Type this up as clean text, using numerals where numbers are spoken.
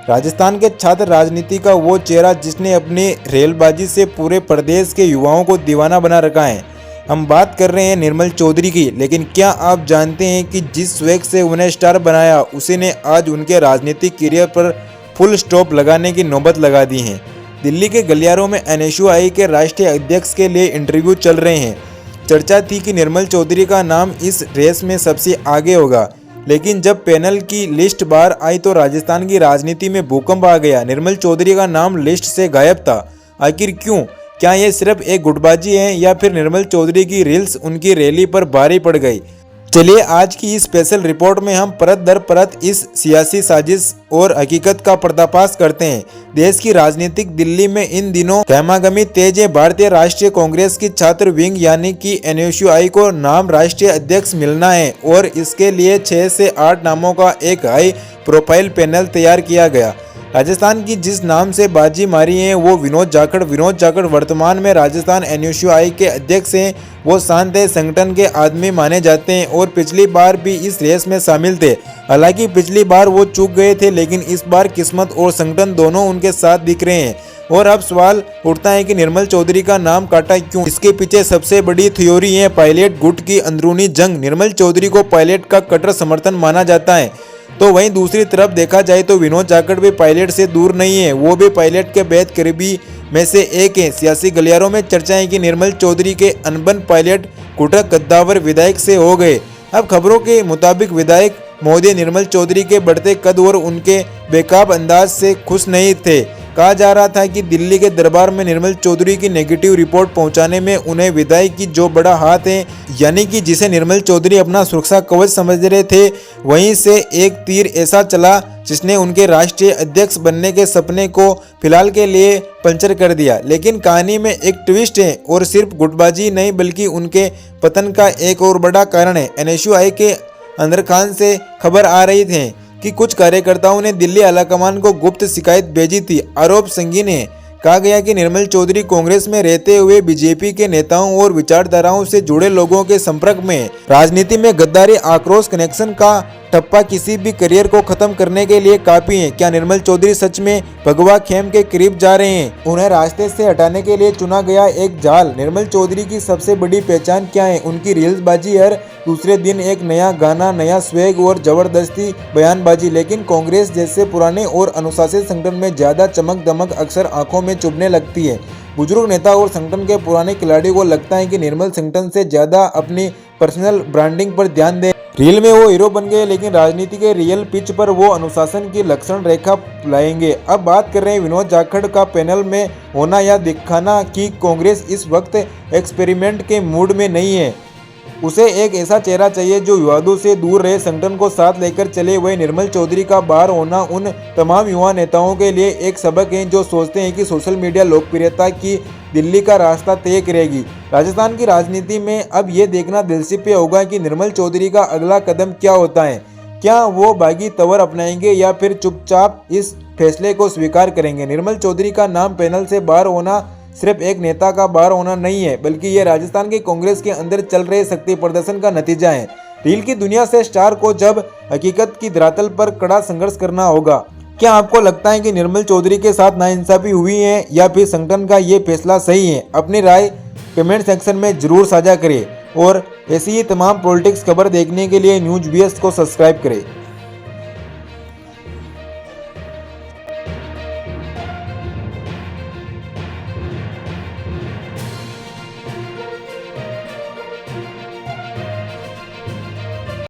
राजस्थान के छात्र राजनीति का वो चेहरा जिसने अपनी रेलबाजी से पूरे प्रदेश के युवाओं को दीवाना बना रखा है। हम बात कर रहे हैं निर्मल चौधरी की। लेकिन क्या आप जानते हैं कि जिस स्वैग से उन्हें स्टार बनाया उसी ने आज उनके राजनीतिक करियर पर फुल स्टॉप लगाने की नौबत लगा दी है। दिल्ली के गलियारों में NSUI के राष्ट्रीय अध्यक्ष के लिए इंटरव्यू चल रहे हैं। चर्चा थी कि निर्मल चौधरी का नाम इस रेस में सबसे आगे होगा, लेकिन जब पैनल की लिस्ट बाहर आई तो राजस्थान की राजनीति में भूकंप आ गया। निर्मल चौधरी का नाम लिस्ट से गायब था। आखिर क्यों? क्या ये सिर्फ एक गुटबाजी है या फिर निर्मल चौधरी की रील्स उनकी रैली पर भारी पड़ गई? चलिए आज की इस स्पेशल रिपोर्ट में हम परत दर परत इस सियासी साजिश और हकीकत का पर्दाफाश करते हैं। देश की राजनीतिक दिल्ली में इन दिनों गहमागहमी तेज है। भारतीय राष्ट्रीय कांग्रेस की छात्र विंग यानी कि NSUI को नाम राष्ट्रीय अध्यक्ष मिलना है और इसके लिए 6 से 8 नामों का एक हाई प्रोफाइल पैनल तैयार किया गया। राजस्थान की जिस नाम से बाजी मारी है वो विनोद जाखड़ वर्तमान में राजस्थान NSUI के अध्यक्ष हैं। वो शांत संगठन के आदमी माने जाते हैं और पिछली बार भी इस रेस में शामिल थे। हालांकि पिछली बार वो चूक गए थे, लेकिन इस बार किस्मत और संगठन दोनों उनके साथ दिख रहे हैं। और अब सवाल उठता है कि निर्मल चौधरी का नाम काटा क्यों? इसके पीछे सबसे बड़ी थ्योरी है पायलट गुट की अंदरूनी जंग। निर्मल चौधरी को पायलट का कट्टर समर्थन माना जाता है, तो वहीं दूसरी तरफ देखा जाए तो विनोद जाखड़ भी पायलट से दूर नहीं है। वो भी पायलट के बेहद करीबी में से एक है। सियासी गलियारों में चर्चा है कि निर्मल चौधरी के अनबन पायलट कुटक कद्दावर विधायक से हो गए। अब खबरों के मुताबिक विधायक महोदय निर्मल चौधरी के बढ़ते कद और उनके बेकाब अंदाज से खुश नहीं थे। कहा जा रहा था कि दिल्ली के दरबार में निर्मल चौधरी की नेगेटिव रिपोर्ट पहुंचाने में उन्हें विधायक की जो बड़ा हाथ है, यानी कि जिसे निर्मल चौधरी अपना सुरक्षा कवच समझ रहे थे, वहीं से एक तीर ऐसा चला जिसने उनके राष्ट्रीय अध्यक्ष बनने के सपने को फिलहाल के लिए पंचर कर दिया। लेकिन कहानी में एक ट्विस्ट है और सिर्फ गुटबाजी नहीं बल्कि उनके पतन का एक और बड़ा कारण है। NSUI के अंदर खान से खबर आ रही थी कि कुछ कार्यकर्ताओं ने दिल्ली आलाकमान को गुप्त शिकायत भेजी थी। आरोप संगीन है। कहा गया कि निर्मल चौधरी कांग्रेस में रहते हुए बीजेपी के नेताओं और विचारधाराओं से जुड़े लोगों के संपर्क में। राजनीति में गद्दारी, आक्रोश, कनेक्शन का ठप्पा किसी भी करियर को खत्म करने के लिए काफी है। क्या निर्मल चौधरी सच में भगवा खेम के करीब जा रहे हैं? उन्हें रास्ते से हटाने के लिए चुना गया एक जाल। निर्मल चौधरी की सबसे बड़ी पहचान क्या है? उनकी रील्सबाजी, हर दूसरे दिन एक नया गाना, नया स्वैग और जबरदस्ती बयानबाजी। लेकिन कांग्रेस जैसे पुराने और अनुशासित संगठन में ज्यादा चमक दमक अक्सर आंखों में चुभने लगती है। बुजुर्ग नेता और संगठन के पुराने खिलाड़ियों को लगता है कि निर्मल संगठन से ज्यादा अपनी पर्सनल ब्रांडिंग पर ध्यान दे। रील में वो हीरो बन गए, लेकिन राजनीति के रियल पिच पर वो अनुशासन की लक्षण रेखा लाएंगे। अब बात कर रहे हैं विनोद जाखड़ का पैनल में होना या दिखाना कि कांग्रेस इस वक्त एक्सपेरिमेंट के मूड में नहीं है। उसे एक ऐसा चेहरा चाहिए जो विवादों से दूर रहे, संगठन को साथ लेकर चले। वही निर्मल चौधरी का बाहर होना उन तमाम युवा नेताओं के लिए एक सबक है जो सोचते हैं कि सोशल मीडिया लोकप्रियता की दिल्ली का रास्ता तय करेगी। राजस्थान की राजनीति में अब ये देखना दिलचस्प होगा कि निर्मल चौधरी का अगला कदम क्या होता है। क्या वो बागी तवर अपनाएंगे या फिर चुपचाप इस फैसले को स्वीकार करेंगे? निर्मल चौधरी का नाम पैनल से बाहर होना सिर्फ एक नेता का बाहर होना नहीं है, बल्कि ये राजस्थान के कांग्रेस के अंदर चल रहे शक्ति प्रदर्शन का नतीजा है। रील की दुनिया से स्टार को जब हकीकत की धरातल पर कड़ा संघर्ष करना होगा। क्या आपको लगता है कि निर्मल चौधरी के साथ नाइंसाफी हुई है या फिर संगठन का ये फैसला सही है? अपनी राय कमेंट सेक्शन में जरूर साझा करें और ऐसी ही तमाम पॉलिटिक्स खबर देखने के लिए न्यूज़ BS को सब्सक्राइब करें।